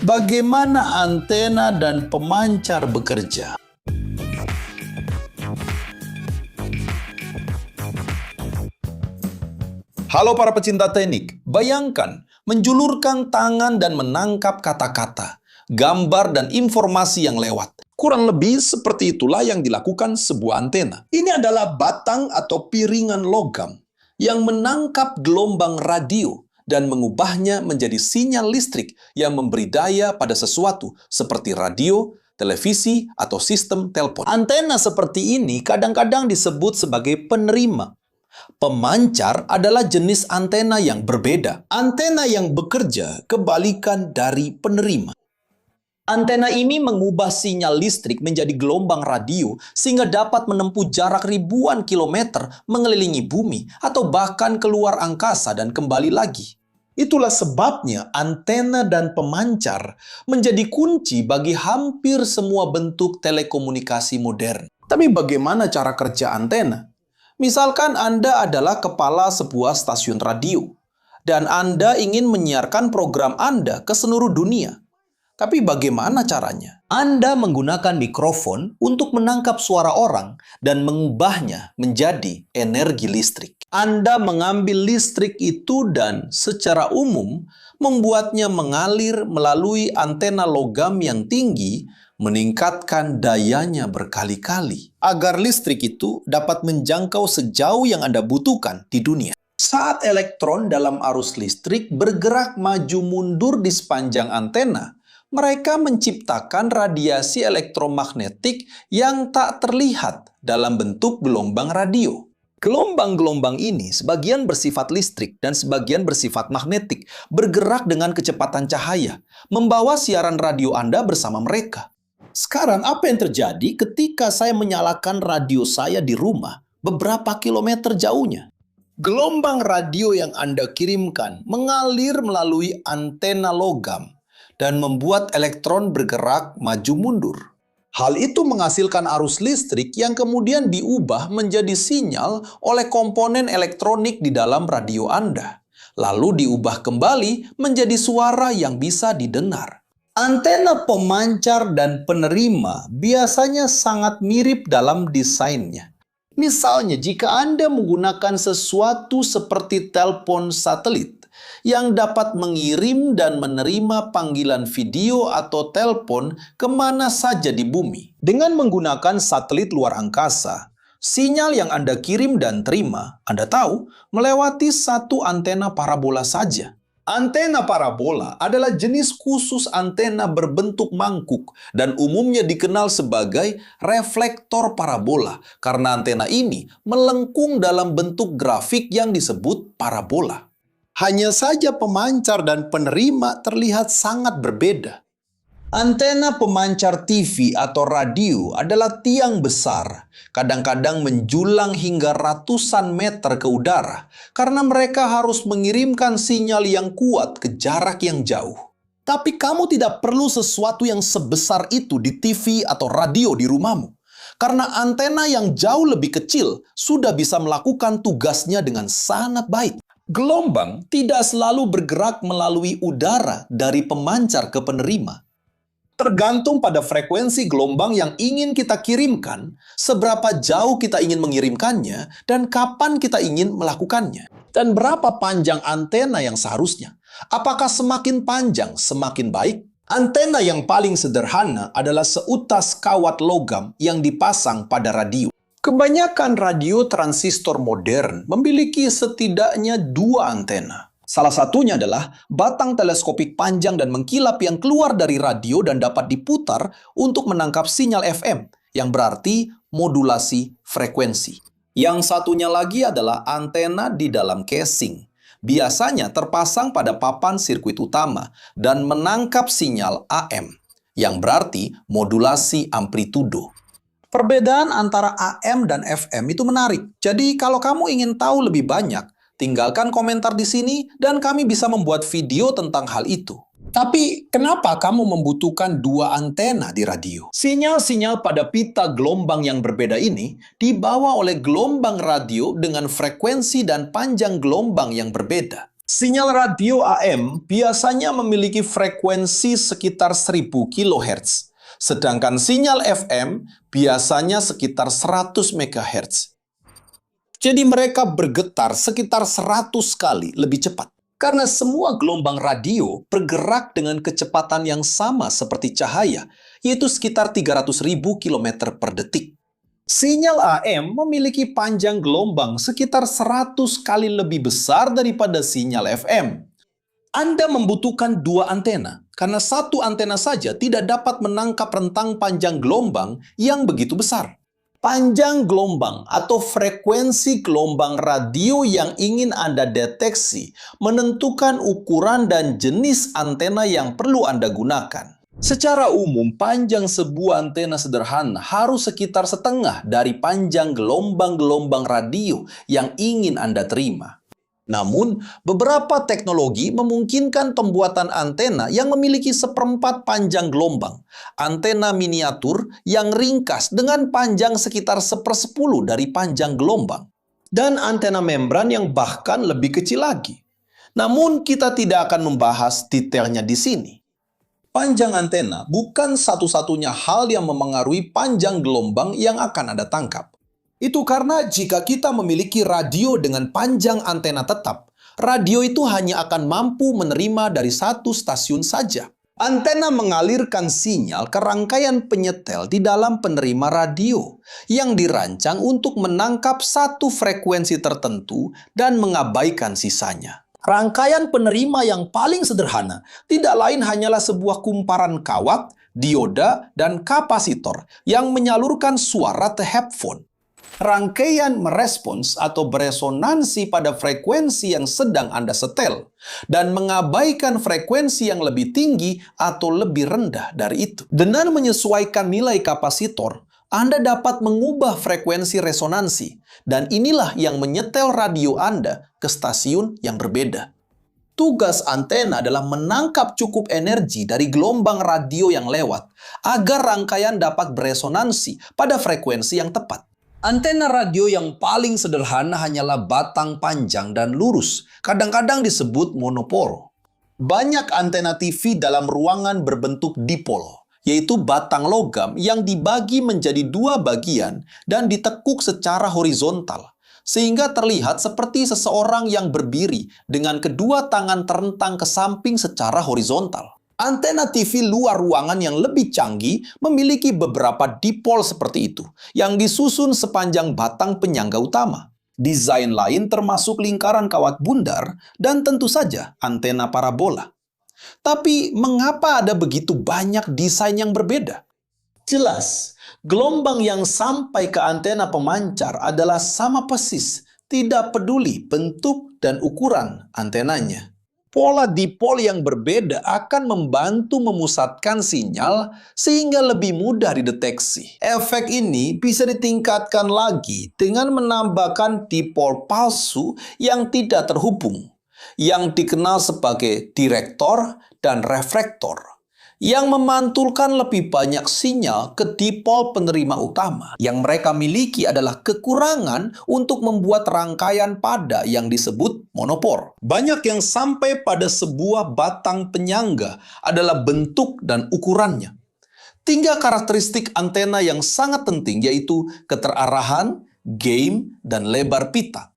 Bagaimana antena dan pemancar bekerja? Halo para pecinta teknik, bayangkan menjulurkan tangan dan menangkap kata-kata, gambar dan informasi yang lewat. Kurang lebih seperti itulah yang dilakukan sebuah antena. Ini adalah batang atau piringan logam yang menangkap gelombang radio dan mengubahnya menjadi sinyal listrik yang memberi daya pada sesuatu seperti radio, televisi, atau sistem telepon. Antena seperti ini kadang-kadang disebut sebagai penerima. Pemancar adalah jenis antena yang berbeda. Antena yang bekerja kebalikan dari penerima. Antena ini mengubah sinyal listrik menjadi gelombang radio sehingga dapat menempuh jarak ribuan kilometer mengelilingi bumi atau bahkan keluar angkasa dan kembali lagi. Itulah sebabnya antena dan pemancar menjadi kunci bagi hampir semua bentuk telekomunikasi modern. Tapi bagaimana cara kerja antena? Misalkan Anda adalah kepala sebuah stasiun radio dan Anda ingin menyiarkan program Anda ke seluruh dunia. Tapi bagaimana caranya? Anda menggunakan mikrofon untuk menangkap suara orang dan mengubahnya menjadi energi listrik. Anda mengambil listrik itu dan secara umum membuatnya mengalir melalui antena logam yang tinggi, meningkatkan dayanya berkali-kali agar listrik itu dapat menjangkau sejauh yang Anda butuhkan di dunia. Saat elektron dalam arus listrik bergerak maju mundur di sepanjang antena, mereka menciptakan radiasi elektromagnetik yang tak terlihat dalam bentuk gelombang radio. Gelombang-gelombang ini sebagian bersifat listrik dan sebagian bersifat magnetik, bergerak dengan kecepatan cahaya, membawa siaran radio Anda bersama mereka. Sekarang apa yang terjadi ketika saya menyalakan radio saya di rumah beberapa kilometer jauhnya? Gelombang radio yang Anda kirimkan mengalir melalui antena logam dan membuat elektron bergerak maju mundur. Hal itu menghasilkan arus listrik yang kemudian diubah menjadi sinyal oleh komponen elektronik di dalam radio Anda. Lalu diubah kembali menjadi suara yang bisa didengar. Antena pemancar dan penerima biasanya sangat mirip dalam desainnya. Misalnya, jika Anda menggunakan sesuatu seperti telepon satelit yang dapat mengirim dan menerima panggilan video atau telepon kemana saja di bumi. Dengan menggunakan satelit luar angkasa, sinyal yang Anda kirim dan terima, Anda tahu, melewati satu antena parabola saja. Antena parabola adalah jenis khusus antena berbentuk mangkuk dan umumnya dikenal sebagai reflektor parabola karena antena ini melengkung dalam bentuk grafik yang disebut parabola. Hanya saja pemancar dan penerima terlihat sangat berbeda. Antena pemancar TV atau radio adalah tiang besar, kadang-kadang menjulang hingga ratusan meter ke udara, karena mereka harus mengirimkan sinyal yang kuat ke jarak yang jauh. Tapi kamu tidak perlu sesuatu yang sebesar itu di TV atau radio di rumahmu, karena antena yang jauh lebih kecil sudah bisa melakukan tugasnya dengan sangat baik. Gelombang tidak selalu bergerak melalui udara dari pemancar ke penerima. Tergantung pada frekuensi gelombang yang ingin kita kirimkan, seberapa jauh kita ingin mengirimkannya, dan kapan kita ingin melakukannya. Dan berapa panjang antena yang seharusnya? Apakah semakin panjang, semakin baik? Antena yang paling sederhana adalah seutas kawat logam yang dipasang pada radio. Kebanyakan radio transistor modern memiliki setidaknya dua antena. Salah satunya adalah batang teleskopik panjang dan mengkilap yang keluar dari radio dan dapat diputar untuk menangkap sinyal FM, yang berarti modulasi frekuensi. Yang satunya lagi adalah antena di dalam casing. Biasanya terpasang pada papan sirkuit utama dan menangkap sinyal AM, yang berarti modulasi amplitudo. Perbedaan antara AM dan FM itu menarik. Jadi kalau kamu ingin tahu lebih banyak, tinggalkan komentar di sini dan kami bisa membuat video tentang hal itu. Tapi kenapa kamu membutuhkan dua antena di radio? Sinyal-sinyal pada pita gelombang yang berbeda ini dibawa oleh gelombang radio dengan frekuensi dan panjang gelombang yang berbeda. Sinyal radio AM biasanya memiliki frekuensi sekitar 1000 kHz, sedangkan sinyal FM biasanya sekitar 100 MHz. Jadi mereka bergetar sekitar 100 kali lebih cepat. Karena semua gelombang radio bergerak dengan kecepatan yang sama seperti cahaya, yaitu sekitar 300.000 km per detik. Sinyal AM memiliki panjang gelombang sekitar 100 kali lebih besar daripada sinyal FM. Anda membutuhkan dua antena, karena satu antena saja tidak dapat menangkap rentang panjang gelombang yang begitu besar. Panjang gelombang atau frekuensi gelombang radio yang ingin Anda deteksi menentukan ukuran dan jenis antena yang perlu Anda gunakan. Secara umum, panjang sebuah antena sederhana harus sekitar setengah dari panjang gelombang-gelombang radio yang ingin Anda terima. Namun, beberapa teknologi memungkinkan pembuatan antena yang memiliki seperempat panjang gelombang. Antena miniatur yang ringkas dengan panjang sekitar 1/10 dari panjang gelombang. Dan antena membran yang bahkan lebih kecil lagi. Namun, kita tidak akan membahas detailnya di sini. Panjang antena bukan satu-satunya hal yang memengaruhi panjang gelombang yang akan Anda tangkap. Itu karena jika kita memiliki radio dengan panjang antena tetap, radio itu hanya akan mampu menerima dari satu stasiun saja. Antena mengalirkan sinyal ke rangkaian penyetel di dalam penerima radio yang dirancang untuk menangkap satu frekuensi tertentu dan mengabaikan sisanya. Rangkaian penerima yang paling sederhana tidak lain hanyalah sebuah kumparan kawat, dioda, dan kapasitor yang menyalurkan suara ke headphone. Rangkaian merespons atau beresonansi pada frekuensi yang sedang Anda setel dan mengabaikan frekuensi yang lebih tinggi atau lebih rendah dari itu. Dengan menyesuaikan nilai kapasitor, Anda dapat mengubah frekuensi resonansi, dan inilah yang menyetel radio Anda ke stasiun yang berbeda. Tugas antena adalah menangkap cukup energi dari gelombang radio yang lewat, agar rangkaian dapat beresonansi pada frekuensi yang tepat. Antena radio yang paling sederhana hanyalah batang panjang dan lurus, kadang-kadang disebut monoporo. Banyak antena TV dalam ruangan berbentuk dipol, yaitu batang logam yang dibagi menjadi dua bagian dan ditekuk secara horizontal, sehingga terlihat seperti seseorang yang berdiri dengan kedua tangan terentang ke samping secara horizontal. Antena TV luar ruangan yang lebih canggih memiliki beberapa dipol seperti itu, yang disusun sepanjang batang penyangga utama. Desain lain termasuk lingkaran kawat bundar dan tentu saja antena parabola. Tapi mengapa ada begitu banyak desain yang berbeda? Jelas, gelombang yang sampai ke antena pemancar adalah sama persis, tidak peduli bentuk dan ukuran antenanya. Pola dipol yang berbeda akan membantu memusatkan sinyal sehingga lebih mudah dideteksi. Efek ini bisa ditingkatkan lagi dengan menambahkan dipol palsu yang tidak terhubung, yang dikenal sebagai direktor dan reflektor, yang memantulkan lebih banyak sinyal ke dipol penerima utama. Yang mereka miliki adalah kekurangan untuk membuat rangkaian pada yang disebut monopor. Banyak yang sampai pada sebuah batang penyangga adalah bentuk dan ukurannya. 3 karakteristik antena yang sangat penting, yaitu keterarahan, gain, dan lebar pita.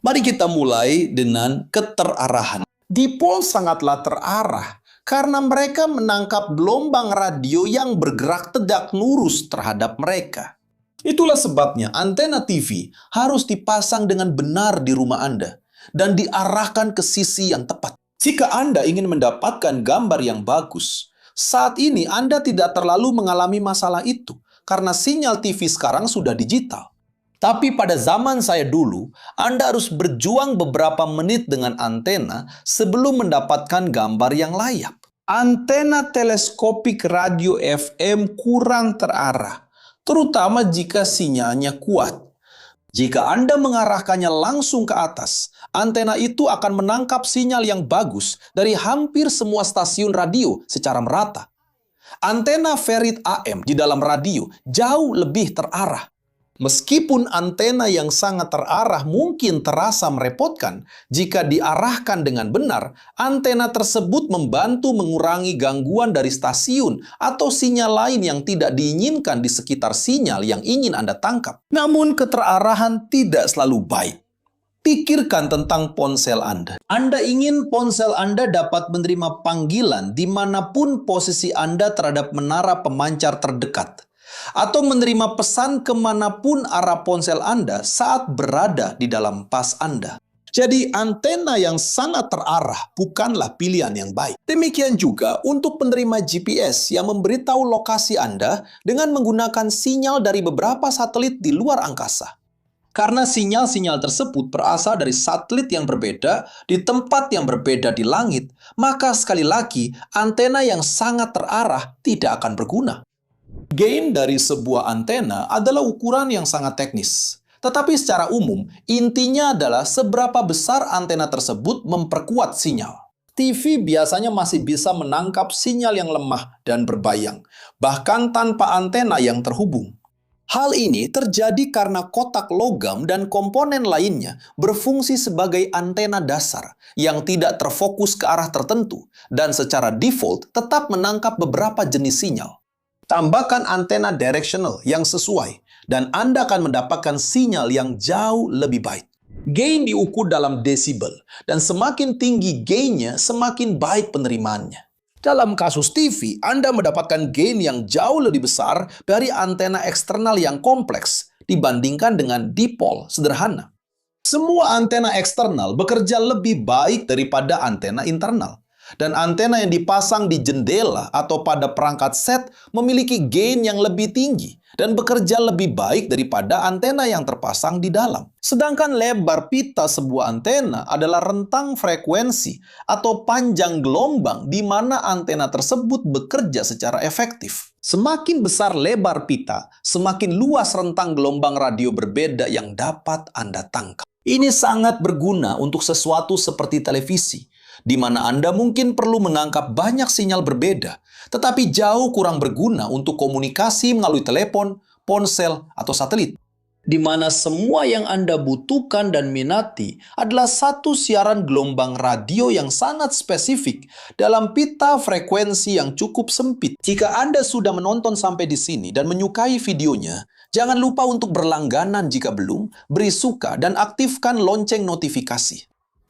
Mari kita mulai dengan keterarahan. Dipol sangatlah terarah karena mereka menangkap gelombang radio yang bergerak tegak lurus terhadap mereka. Itulah sebabnya antena TV harus dipasang dengan benar di rumah Anda dan diarahkan ke sisi yang tepat. Jika Anda ingin mendapatkan gambar yang bagus, saat ini Anda tidak terlalu mengalami masalah itu karena sinyal TV sekarang sudah digital. Tapi pada zaman saya dulu, Anda harus berjuang beberapa menit dengan antena sebelum mendapatkan gambar yang layak. Antena teleskopik radio FM kurang terarah, terutama jika sinyalnya kuat. Jika Anda mengarahkannya langsung ke atas, antena itu akan menangkap sinyal yang bagus dari hampir semua stasiun radio secara merata. Antena Ferrit AM di dalam radio jauh lebih terarah. Meskipun antena yang sangat terarah mungkin terasa merepotkan, jika diarahkan dengan benar, antena tersebut membantu mengurangi gangguan dari stasiun atau sinyal lain yang tidak diinginkan di sekitar sinyal yang ingin Anda tangkap. Namun keterarahan tidak selalu baik. Pikirkan tentang ponsel Anda. Anda ingin ponsel Anda dapat menerima panggilan dimanapun posisi Anda terhadap menara pemancar terdekat, atau menerima pesan kemanapun arah ponsel Anda saat berada di dalam tas Anda. Jadi antena yang sangat terarah bukanlah pilihan yang baik. Demikian juga untuk penerima GPS yang memberitahu lokasi Anda dengan menggunakan sinyal dari beberapa satelit di luar angkasa. Karena sinyal-sinyal tersebut berasal dari satelit yang berbeda di tempat yang berbeda di langit, maka sekali lagi antena yang sangat terarah tidak akan berguna. Gain dari sebuah antena adalah ukuran yang sangat teknis. Tetapi secara umum, intinya adalah seberapa besar antena tersebut memperkuat sinyal. TV biasanya masih bisa menangkap sinyal yang lemah dan berbayang, bahkan tanpa antena yang terhubung. Hal ini terjadi karena kotak logam dan komponen lainnya berfungsi sebagai antena dasar yang tidak terfokus ke arah tertentu dan secara default tetap menangkap beberapa jenis sinyal. Tambahkan antena directional yang sesuai dan Anda akan mendapatkan sinyal yang jauh lebih baik. Gain diukur dalam desibel dan semakin tinggi gainnya semakin baik penerimaannya. Dalam kasus TV, Anda mendapatkan gain yang jauh lebih besar dari antena eksternal yang kompleks dibandingkan dengan dipol sederhana. Semua antena eksternal bekerja lebih baik daripada antena internal. Dan antena yang dipasang di jendela atau pada perangkat set memiliki gain yang lebih tinggi dan bekerja lebih baik daripada antena yang terpasang di dalam. Sedangkan lebar pita sebuah antena adalah rentang frekuensi atau panjang gelombang di mana antena tersebut bekerja secara efektif. Semakin besar lebar pita, semakin luas rentang gelombang radio berbeda yang dapat Anda tangkap. Ini sangat berguna untuk sesuatu seperti televisi, di mana Anda mungkin perlu menangkap banyak sinyal berbeda, tetapi jauh kurang berguna untuk komunikasi melalui telepon, ponsel, atau satelit. Di mana semua yang Anda butuhkan dan minati adalah satu siaran gelombang radio yang sangat spesifik dalam pita frekuensi yang cukup sempit. Jika Anda sudah menonton sampai di sini dan menyukai videonya, jangan lupa untuk berlangganan jika belum, beri suka, dan aktifkan lonceng notifikasi.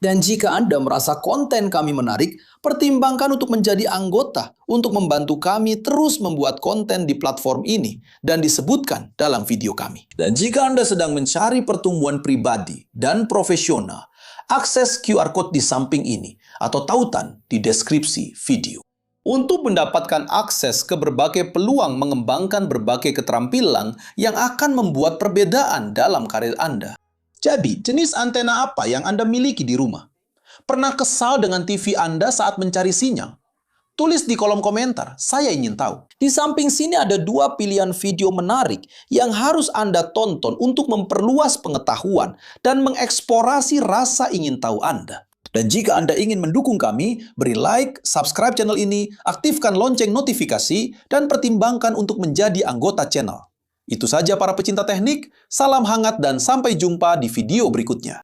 Dan jika Anda merasa konten kami menarik, pertimbangkan untuk menjadi anggota untuk membantu kami terus membuat konten di platform ini dan disebutkan dalam video kami. Dan jika Anda sedang mencari pertumbuhan pribadi dan profesional, akses QR Code di samping ini atau tautan di deskripsi video. Untuk mendapatkan akses ke berbagai peluang mengembangkan berbagai keterampilan yang akan membuat perbedaan dalam karir Anda. Jadi, jenis antena apa yang Anda miliki di rumah? Pernah kesal dengan TV Anda saat mencari sinyal? Tulis di kolom komentar, saya ingin tahu. Di samping sini ada dua pilihan video menarik yang harus Anda tonton untuk memperluas pengetahuan dan mengeksplorasi rasa ingin tahu Anda. Dan jika Anda ingin mendukung kami, beri like, subscribe channel ini, aktifkan lonceng notifikasi, dan pertimbangkan untuk menjadi anggota channel. Itu saja para pecinta teknik, salam hangat dan sampai jumpa di video berikutnya.